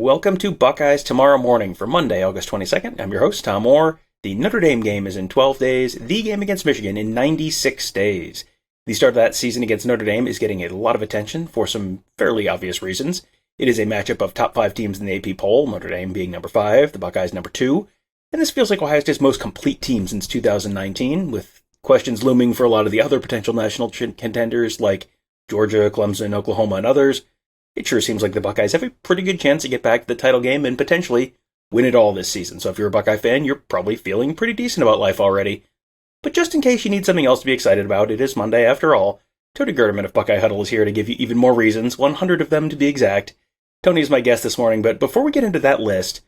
Welcome to Buckeyes Tomorrow Morning for Monday, August 22nd. I'm your host, Tom Orr. The Notre Dame game is in 12 days, the game against Michigan in 96 days. The start of that season against Notre Dame is getting a lot of attention for some fairly obvious reasons. It is a matchup of top 5 teams in the AP poll, Notre Dame being number 5, the Buckeyes number 2, and this feels like Ohio State's most complete team since 2019, with questions looming for a lot of the other potential national contenders like Georgia, Clemson, Oklahoma, and others. It sure seems like the Buckeyes have a pretty good chance to get back to the title game and potentially win it all this season. So if you're a Buckeye fan, you're probably feeling pretty decent about life already. But just in case you need something else to be excited about, it is Monday after all. Tony Gerdeman of Buckeye Huddle is here to give you even more reasons, 100 of them to be exact. Tony is my guest this morning, but before we get into that list,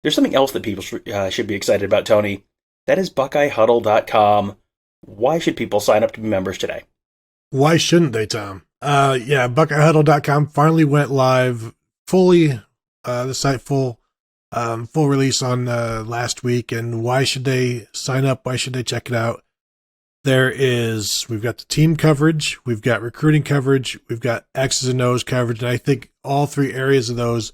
there's something else that people should be excited about, Tony. That is BuckeyeHuddle.com. Why should people sign up to be members today? Why shouldn't they, Tom? BuckeyeHuddle.com finally went live fully, the site full release on last week. And why should they sign up? Why should they check it out? We've got the team coverage, we've got recruiting coverage, we've got X's and O's coverage. And I think all 3 areas of those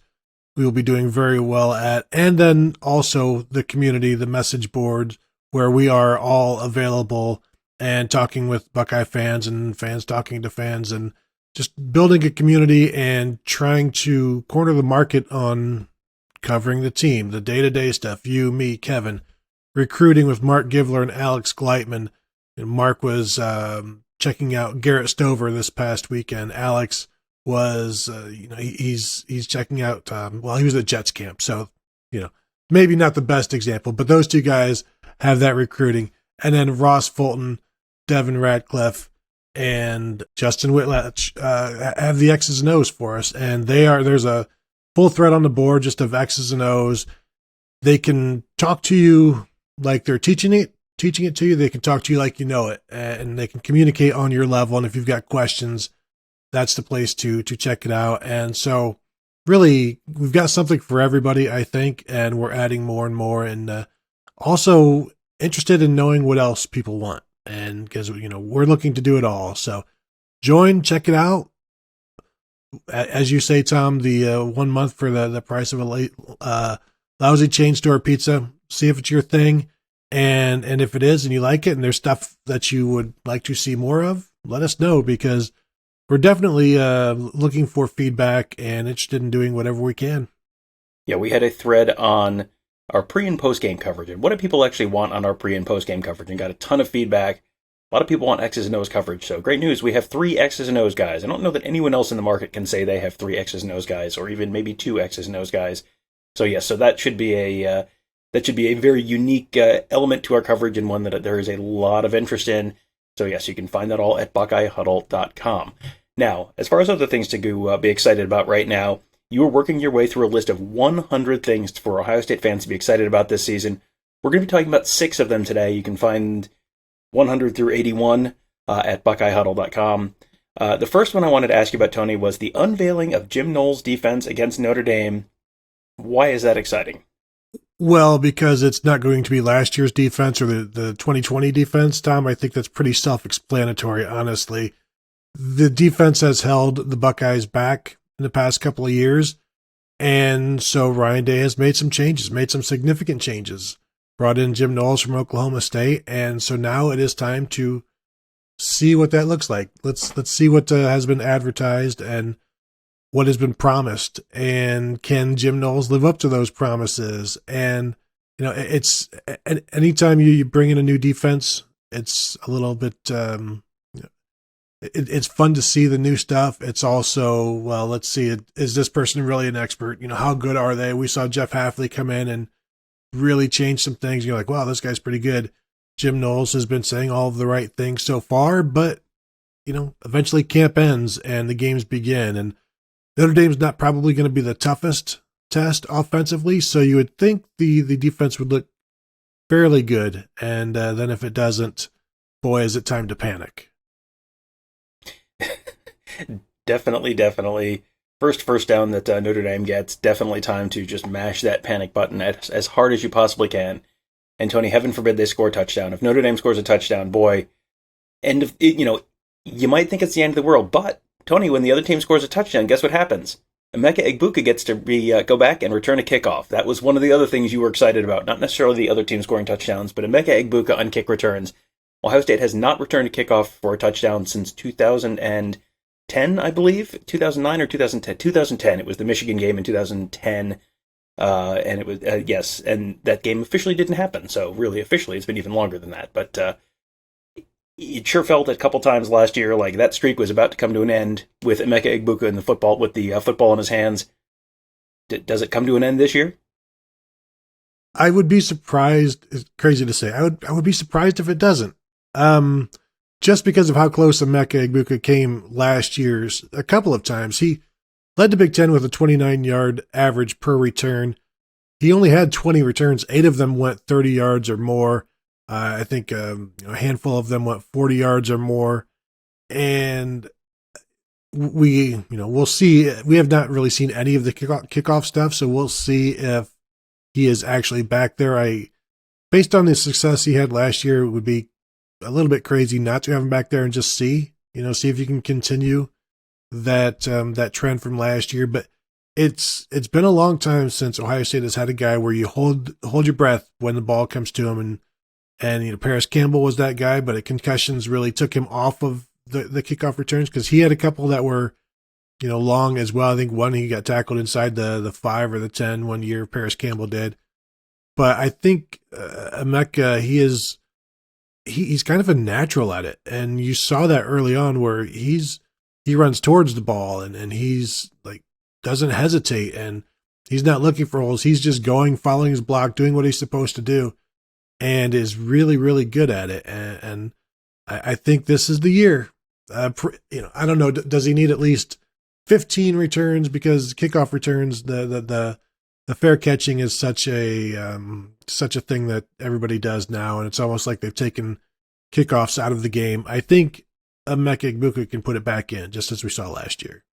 we will be doing very well at. And then also the community, the message boards, where we are all available and talking with Buckeye fans and fans talking to fans and just building a community and trying to corner the market on covering the team, the day-to-day stuff, you, me, Kevin, recruiting with Mark Givler and Alex Gleitman. And Mark was checking out Garrett Stover this past weekend. Alex was, he's checking out, he was at Jets camp. So, maybe not the best example, but those 2 guys have that recruiting. And then Ross Fulton, Devin Radcliffe, and Justin Whitlatch have the X's and O's for us. And there's a full thread on the board just of X's and O's. They can talk to you like they're teaching it to you. They can talk to you like you know it, and they can communicate on your level. And if you've got questions, that's the place to check it out. And so really, we've got something for everybody, I think, and we're adding more and more. And also interested in knowing what else people want. And because, we're looking to do it all. So join, check it out. As you say, Tom, the 1 month for the price of a late, lousy chain store pizza. See if it's your thing. And if it is and you like it and there's stuff that you would like to see more of, let us know, because we're definitely looking for feedback and interested in doing whatever we can. Yeah, we had a thread on our pre- and post-game coverage, and what do people actually want on our pre- and post-game coverage, and got a ton of feedback. A lot of people want X's and O's coverage, so great news. We have 3 X's and O's guys. I don't know that anyone else in the market can say they have 3 X's and O's guys, or even maybe 2 X's and O's guys. So yes, so that should be a very unique element to our coverage, and one that there is a lot of interest in. So yes, you can find that all at BuckeyeHuddle.com. Now, as far as other things to be excited about right now, you are working your way through a list of 100 things for Ohio State fans to be excited about this season. We're going to be talking about 6 of them today. You can find 100 through 81 at BuckeyeHuddle.com. The first one I wanted to ask you about, Tony, was the unveiling of Jim Knowles' defense against Notre Dame. Why is that exciting? Well, because it's not going to be last year's defense or the 2020 defense, Tom. I think that's pretty self-explanatory, honestly. The defense has held the Buckeyes back in the past couple of years. And so Ryan Day has made some changes, made some significant changes, brought in Jim Knowles from Oklahoma State. And so now it is time to see what that looks like. Let's see what has been advertised and what has been promised. And can Jim Knowles live up to those promises? And, it's anytime you bring in a new defense, it's a little bit, it's fun to see the new stuff. It's also, well, let's see, is this person really an expert? How good are they? We saw Jeff Hafley come in and really change some things. You're like, wow, this guy's pretty good. Jim Knowles has been saying all of the right things so far, but, eventually camp ends and the games begin. And Notre Dame's not probably going to be the toughest test offensively, so you would think the defense would look fairly good. And then if it doesn't, boy, is it time to panic. Definitely. First down that Notre Dame gets, definitely time to just mash that panic button as hard as you possibly can. And Tony, heaven forbid they score a touchdown. If Notre Dame scores a touchdown, boy, you might think it's the end of the world. But, Tony, when the other team scores a touchdown, guess what happens? Emeka Egbuka gets to go back and return a kickoff. That was one of the other things you were excited about. Not necessarily the other team scoring touchdowns, but Emeka Egbuka on kick returns. Ohio State has not returned a kickoff for a touchdown since 2010, I believe. 2009 or 2010? 2010. It was the Michigan game in 2010. And it was, yes, and that game officially didn't happen. So really, officially, it's been even longer than that. But it sure felt a couple times last year like that streak was about to come to an end with Emeka Egbuka in the football, with the football in his hands. Does it come to an end this year? I would be surprised. It's crazy to say. I would be surprised if it doesn't. Just because of how close Emeka Egbuka came last year's a couple of times. He led the Big Ten with a 29-yard average per return. He only had 20 returns. 8 of them went 30 yards or more. I think a handful of them went 40 yards or more. And we'll see. We have not really seen any of the kickoff stuff, so we'll see if he is actually back there. Based on the success he had last year, it would be a little bit crazy not to have him back there and just see if you can continue that trend from last year. But it's been a long time since Ohio State has had a guy where you hold your breath when the ball comes to him, and Paris Campbell was that guy, but concussions really took him off of the kickoff returns, because he had a couple that were long as well. I think one, he got tackled inside the 5 or the 10 one year, Paris Campbell did. But I think Emeka, he's kind of a natural at it, and you saw that early on where he runs towards the ball and he's like doesn't hesitate, and he's not looking for holes. He's just going, following his block, doing what he's supposed to do, and is really, really good at it. And I think this is the year. I don't know. Does he need at least 15 returns? Because kickoff returns, the fair catching is such a thing that everybody does now, and it's almost like they've taken kickoffs out of the game. I think Emeka Egbuka can put it back in, just as we saw last year.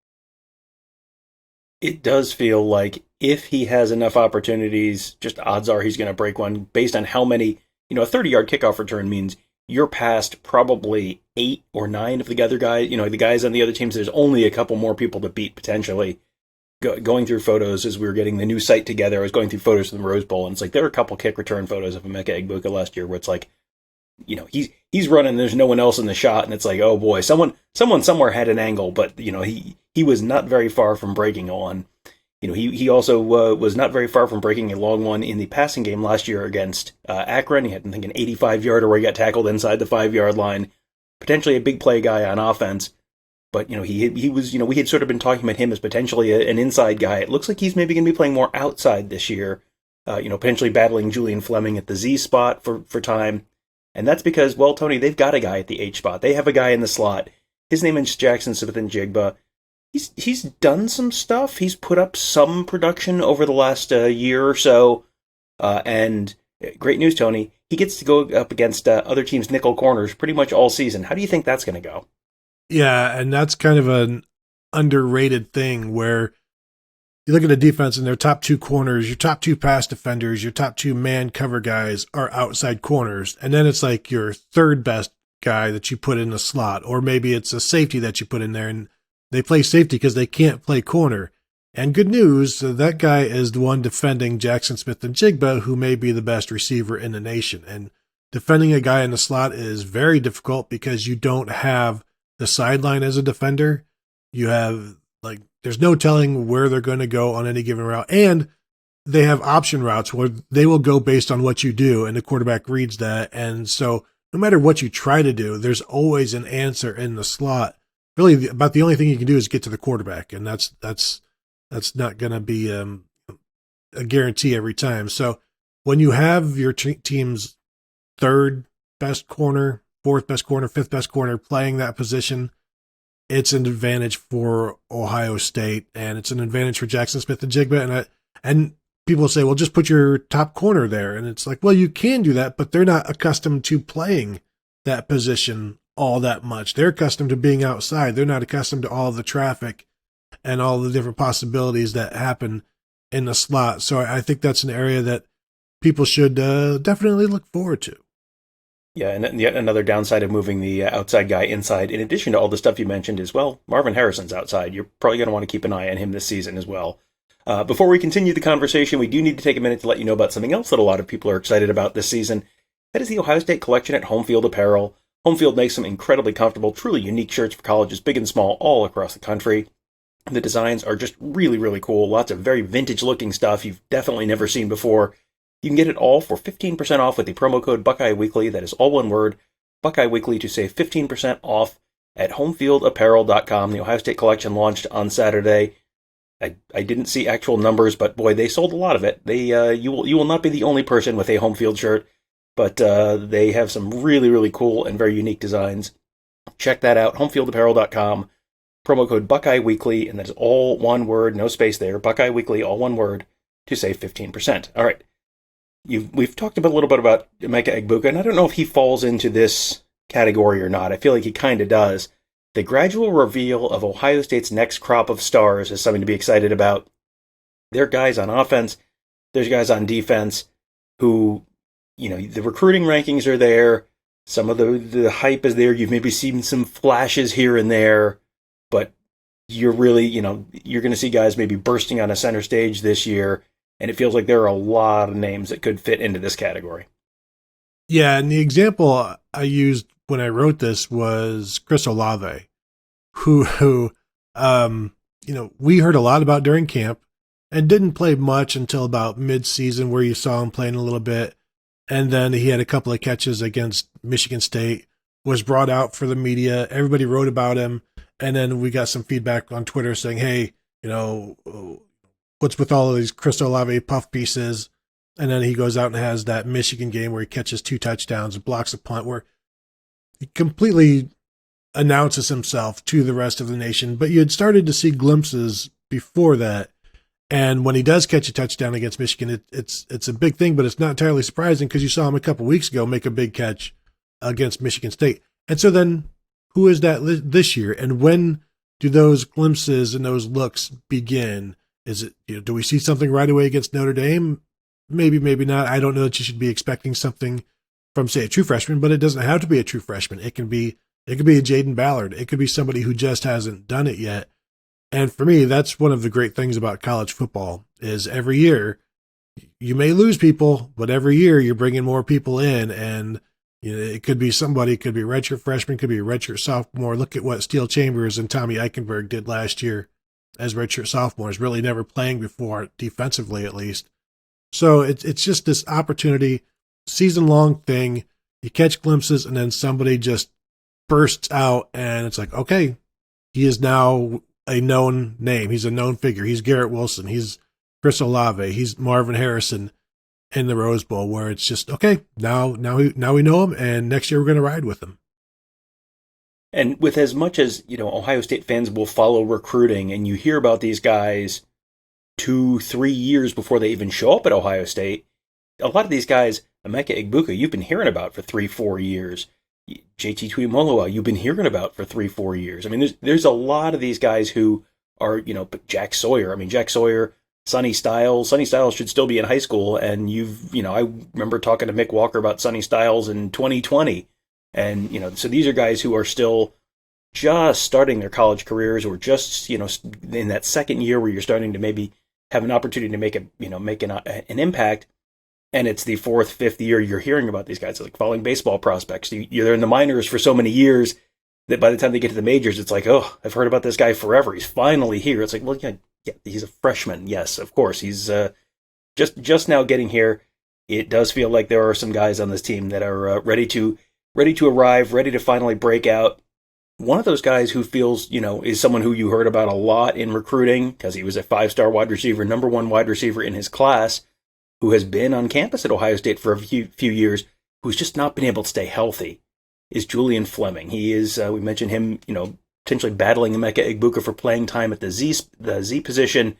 It does feel like if he has enough opportunities, just odds are he's going to break one based on how many, a 30-yard kickoff return means you're past probably 8 or 9 of the other guys, the guys on the other teams. There's only a couple more people to beat potentially. Going through photos as we were getting the new site together, I was going through photos from the Rose Bowl, and it's like there are a couple kick return photos of Emeka Egbuka last year where it's like, he's running, there's no one else in the shot, and it's like, oh boy, someone somewhere had an angle, but he was not very far from breaking one. He also was not very far from breaking a long one in the passing game last year against Akron. He had, I think, an 85-yarder where he got tackled inside the 5-yard line. Potentially a big play guy on offense. But, he was, we had sort of been talking about him as potentially an inside guy. It looks like he's maybe going to be playing more outside this year, potentially battling Julian Fleming at the Z spot for time. And that's because, well, Tony, they've got a guy at the H spot. They have a guy in the slot. His name is Jackson Smith-Njigba. He's done some stuff. He's put up some production over the last year or so. And great news, Tony, he gets to go up against other teams' nickel corners pretty much all season. How do you think that's going to go? Yeah, and that's kind of an underrated thing where you look at the defense and their top 2 corners, your top 2 pass defenders, your top 2 man cover guys are outside corners. And then it's like your third best guy that you put in the slot, or maybe it's a safety that you put in there, and they play safety because they can't play corner. And good news, that guy is the one defending Jackson Smith-Njigba, who may be the best receiver in the nation. And defending a guy in the slot is very difficult because you don't have the sideline as a defender. You have, there's no telling where they're going to go on any given route. And they have option routes where they will go based on what you do, and the quarterback reads that. And so no matter what you try to do, there's always an answer in the slot. Really, about the only thing you can do is get to the quarterback, and that's not going to be a guarantee every time. So when you have your team's third best corner, fourth best corner, fifth best corner playing that position, it's an advantage for Ohio State, and it's an advantage for Jackson Smith-Njigba. And people say, well, just put your top corner there. And it's like, well, you can do that, but they're not accustomed to playing that position all that much. They're accustomed to being outside. They're not accustomed to all the traffic and all the different possibilities that happen in the slot. So I think that's an area that people should definitely look forward to. Yeah, and yet another downside of moving the outside guy inside, in addition to all the stuff you mentioned as well, Marvin Harrison's outside. You're probably going to want to keep an eye on him this season as well. Before we continue the conversation, we do need to take a minute to let you know about something else that a lot of people are excited about this season. That is the Ohio State collection at Home Field Apparel. Home Field makes some incredibly comfortable, truly unique shirts for colleges big and small all across the country. The designs are just really, really cool. Lots of very vintage-looking stuff you've definitely never seen before. You can get it all for 15% off with the promo code Buckeye Weekly. That is all one word, Buckeye Weekly, to save 15% off at homefieldapparel.com. The Ohio State collection launched on Saturday. I didn't see actual numbers, but boy, they sold a lot of it. You will not be the only person with a Home Field shirt, but they have some really, really cool and very unique designs. Check that out, homefieldapparel.com. Promo code Buckeye Weekly, and that is all one word, no space there. Buckeye Weekly, all one word, to save 15%. All right. We've talked a little bit about Emeka Egbuka, and I don't know if he falls into this category or not. I feel like he kind of does. The gradual reveal of Ohio State's next crop of stars is something to be excited about. There are guys on offense, there's guys on defense who, the recruiting rankings are there. Some of the hype is there. You've maybe seen some flashes here and there, but you're really, you're going to see guys maybe bursting on a center stage this year. And it feels like there are a lot of names that could fit into this category. Yeah, and the example I used when I wrote this was Chris Olave, who we heard a lot about during camp and didn't play much until about mid-season, where you saw him playing a little bit. And then he had a couple of catches against Michigan State, was brought out for the media. Everybody wrote about him. And then we got some feedback on Twitter saying, hey, what's with all of these Chris Olave puff pieces? And then he goes out and has that Michigan game where he catches 2 touchdowns and blocks a punt, where he completely announces himself to the rest of the nation. But you had started to see glimpses before that. And when he does catch a touchdown against Michigan, it's a big thing, but it's not entirely surprising because you saw him a couple weeks ago make a big catch against Michigan State. And so then who is that this year? And when do those glimpses and those looks begin? Is it, do we see something right away against Notre Dame? Maybe, maybe not. I don't know that you should be expecting something from, say, a true freshman, but it doesn't have to be a true freshman. It could be a Jaden Ballard. It could be somebody who just hasn't done it yet. And for me, that's one of the great things about college football is every year you may lose people, but every year you're bringing more people in. And it could be somebody, it could be a redshirt freshman, could be a redshirt sophomore. Look at what Steele Chambers and Tommy Eichenberg did last year as redshirt sophomores, really never playing before, defensively at least. So it's just this opportunity, season-long thing. You catch glimpses, and then somebody just bursts out, and it's like, okay, he is now a known name. He's a known figure. He's Garrett Wilson. He's Chris Olave. He's Marvin Harrison in the Rose Bowl, where it's just, okay, now we know him, and next year we're going to ride with him. And with as much as, Ohio State fans will follow recruiting, and you hear about these guys 2-3 years before they even show up at Ohio State, a lot of these guys, Emeka Egbuka, you've been hearing about for 3-4 years. JT Tuimoloau, you've been hearing about for 3-4 years. I mean, there's a lot of these guys who are, Jack Sawyer. I mean, Jack Sawyer, Sonny Styles. Sonny Styles should still be in high school, and I remember talking to Mick Walker about Sonny Styles in 2020. And, so these are guys who are still just starting their college careers, or just, in that second year where you're starting to maybe have an opportunity to make an impact. And it's the 4th, 5th year you're hearing about these guys. It's like following baseball prospects. They're in the minors for so many years that by the time they get to the majors, it's like, oh, I've heard about this guy forever. He's finally here. It's like, well, yeah, he's a freshman. Yes, of course. He's just now getting here. It does feel like there are some guys on this team that are ready to arrive, ready to finally break out. One of those guys who feels, is someone who you heard about a lot in recruiting because he was a 5-star wide receiver, number 1 wide receiver in his class, who has been on campus at Ohio State for a few years, who's just not been able to stay healthy, is Julian Fleming. He is, we mentioned him, potentially battling Emeka Egbuka for playing time at the Z position.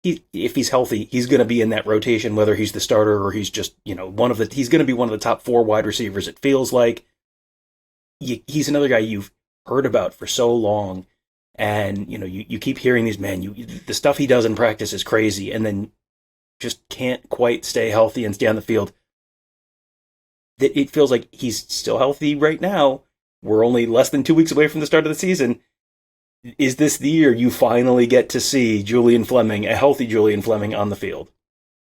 If he's healthy, he's going to be in that rotation, whether he's the starter or he's just, he's going to be one of the top 4 wide receivers, it feels like. He's another guy you've heard about for so long, and, you keep hearing these, the stuff he does in practice is crazy, and then just can't quite stay healthy and stay on the field. that it feels like he's still healthy right now. We're only less than 2 weeks away from the start of the season. Is this the year you finally get to see Julian Fleming, a healthy Julian Fleming, on the field?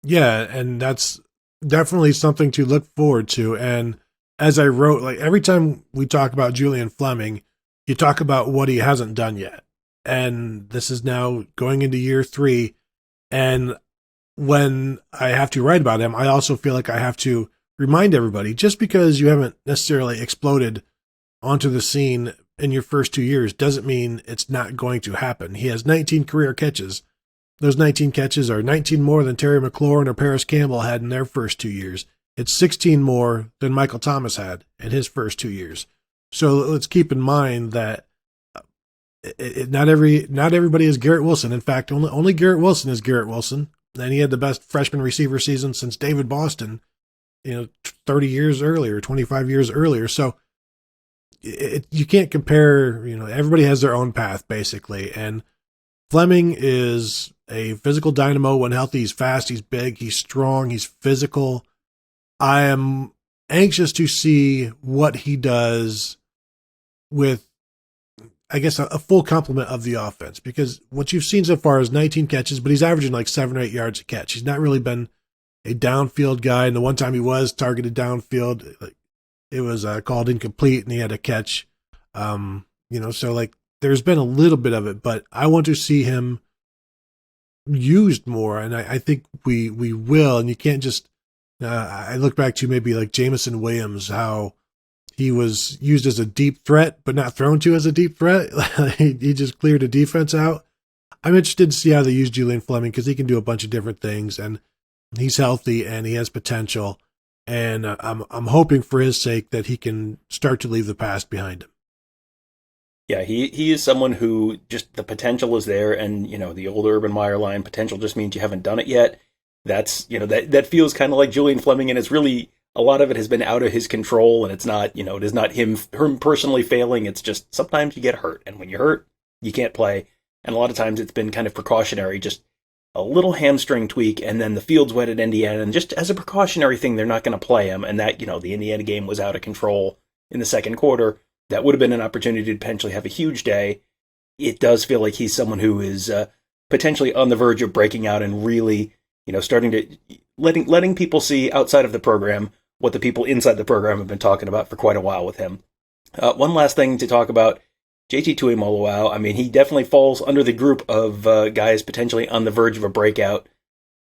Yeah, and that's definitely something to look forward to. And as I wrote, like every time we talk about Julian Fleming, you talk about what he hasn't done yet. And this is now going into year 3. And when I have to write about him, I also feel like I have to remind everybody, just because you haven't necessarily exploded onto the scene in your first 2 years doesn't mean it's not going to happen. He has 19 career catches. Those 19 catches are 19 more than Terry McLaurin or Paris Campbell had in their first 2 years. It's 16 more than Michael Thomas had in his first 2 years. So let's keep in mind that not everybody is Garrett Wilson. In fact, only Garrett Wilson is Garrett Wilson. And he had the best freshman receiver season since David Boston, 30 years earlier, 25 years earlier. So you can't compare, everybody has their own path basically. And Fleming is a physical dynamo when healthy. He's fast, he's big, he's strong, he's physical. I am anxious to see what he does with, I guess, a full complement of the offense, because what you've seen so far is 19 catches, but he's averaging like 7 or 8 yards a catch. He's not really been a downfield guy. And the one time he was targeted downfield, it was called incomplete and he had a catch. So like there's been a little bit of it, but I want to see him used more. And I think we will. And you can't just, I look back to maybe like Jameson Williams, how he was used as a deep threat, but not thrown to as a deep threat. He just cleared a defense out. I'm interested to see how they use Julian Fleming, because he can do a bunch of different things, and he's healthy and he has potential. And I'm hoping for his sake that he can start to leave the past behind him. Yeah, he is someone who just, the potential is there, and the old Urban Meyer line, potential just means you haven't done it yet. That's that feels kind of like Julian Fleming, and it's really, a lot of it has been out of his control, and it's not, it is not him personally failing. It's just sometimes you get hurt, and when you're hurt, you can't play. And a lot of times it's been kind of precautionary, just a little hamstring tweak, and then the field's wet at Indiana, and just as a precautionary thing, they're not going to play him. And that, the Indiana game was out of control in the second quarter. That would have been an opportunity to potentially have a huge day. It does feel like he's someone who is potentially on the verge of breaking out and really, starting to letting people see outside of the program what the people inside the program have been talking about for quite a while with him. One last thing to talk about, JT Tuimoloau. I mean, he definitely falls under the group of guys potentially on the verge of a breakout.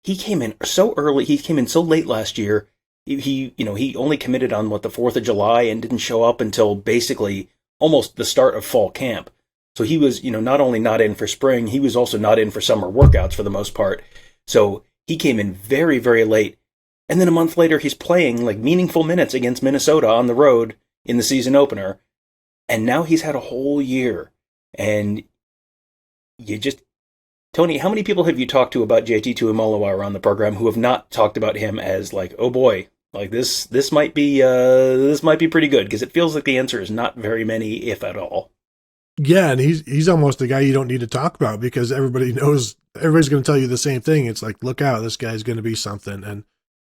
He came in so early. He came in so late last year. He only committed on the 4th of July and didn't show up until basically almost the start of fall camp. So he was, not only not in for spring, he was also not in for summer workouts for the most part. So he came in very, very late. And then a month later, he's playing like meaningful minutes against Minnesota on the road in the season opener. And now he's had a whole year. And Tony, how many people have you talked to about JT Tuimoloau around the program who have not talked about him as like, oh boy, like this might be pretty good? Because it feels like the answer is not very many, if at all. Yeah, and he's almost the guy you don't need to talk about, because everybody's going to tell you the same thing. It's like, look out, this guy's going to be something. And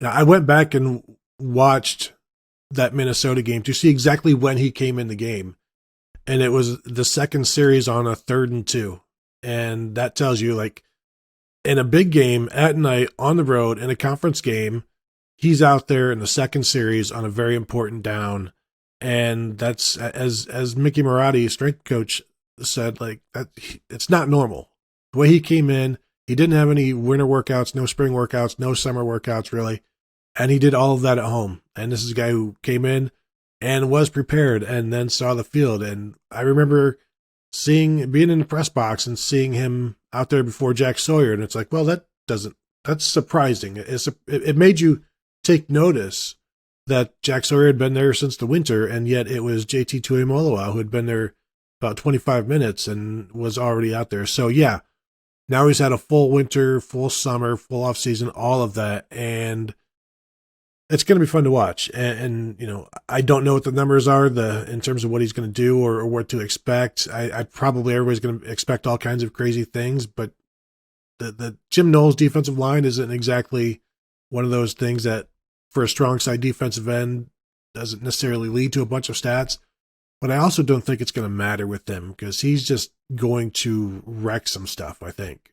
I went back and watched that Minnesota game to see exactly when he came in the game. And it was the second series on a 3rd and 2. And that tells you, like, in a big game at night on the road in a conference game, he's out there in the second series on a very important down. And that's, as Mickey Marotti, strength coach, said, like, that it's not normal. The way he came in, he didn't have any winter workouts, no spring workouts, no summer workouts, really. And he did all of that at home. And this is a guy who came in and was prepared and then saw the field. And I remember being in the press box and seeing him out there before Jack Sawyer. And it's like, well, that's surprising. It made you take notice that Jack Sawyer had been there since the winter, and yet it was JT Tuimoloau who had been there about 25 minutes and was already out there. So yeah, now he's had a full winter, full summer, full off season, all of that. And it's going to be fun to watch. And I don't know what the numbers are in terms of what he's going to do or what to expect. I probably, everybody's going to expect all kinds of crazy things, but the Jim Knowles defensive line isn't exactly one of those things that, for a strong side defensive end, doesn't necessarily lead to a bunch of stats. But I also don't think it's going to matter with him because he's just going to wreck some stuff, I think.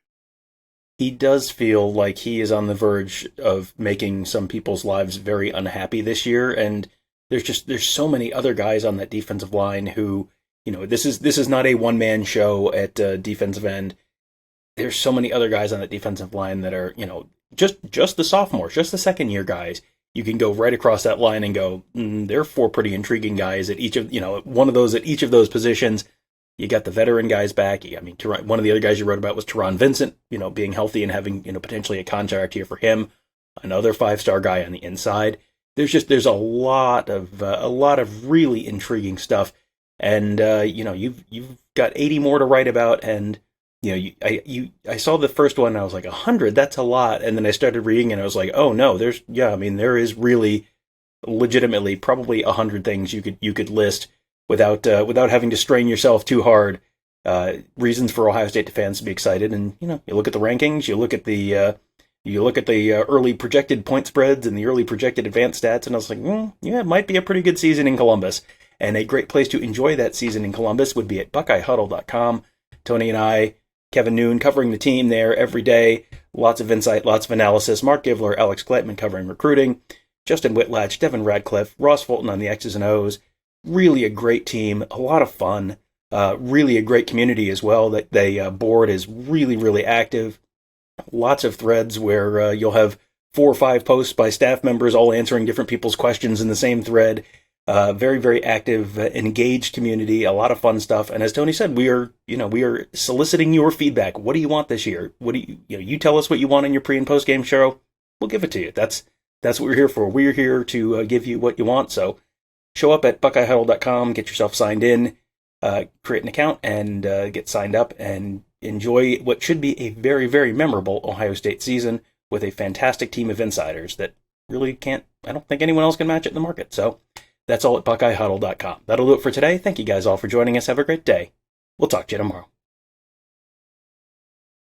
He does feel like he is on the verge of making some people's lives very unhappy this year, and there's so many other guys on that defensive line who, this is not a one-man show at defensive end. There's so many other guys on that defensive line that are, just the sophomores, just the second-year guys. You can go right across that line and go, there are four pretty intriguing guys at each of, one of those at each of those positions. You got the veteran guys back. One of the other guys you wrote about was Teron Vincent, being healthy and having, potentially a contract here for him. Another 5-star guy on the inside. There's a lot of really intriguing stuff. And, you've got 80 more to write about. And, I saw the first one and I was like, 100, that's a lot. And then I started reading and I was like, oh no, there is really legitimately probably 100 things you could list without having to strain yourself too hard. Reasons for Ohio State fans to be excited. And, you look at the rankings, you look at the early projected point spreads and the early projected advanced stats. And I was like, it might be a pretty good season in Columbus. And a great place to enjoy that season in Columbus would be at BuckeyeHuddle.com. Tony and I, Kevin Noon covering the team there every day. Lots of insight, lots of analysis. Mark Givler, Alex Gleitman covering recruiting. Justin Whitlatch, Devin Radcliffe, Ross Fulton on the X's and O's. Really a great team, a lot of fun. Really a great community as well. That they board is really, really active. Lots of threads where you'll have 4 or 5 posts by staff members all answering different people's questions in the same thread. Very, very active, engaged community, a lot of fun stuff. And as Tony said, we are soliciting your feedback. What do you want this year? What do you tell us what you want in your pre and post game show? We'll give it to you. That's what we're here for. We're here to give you what you want. So show up at BuckeyeHuddle.com, get yourself signed in, create an account, and get signed up and enjoy what should be a very, very memorable Ohio State season with a fantastic team of insiders that really I don't think anyone else can match it in the market. So that's all at BuckeyeHuddle.com. That'll do it for today. Thank you guys all for joining us. Have a great day. We'll talk to you tomorrow.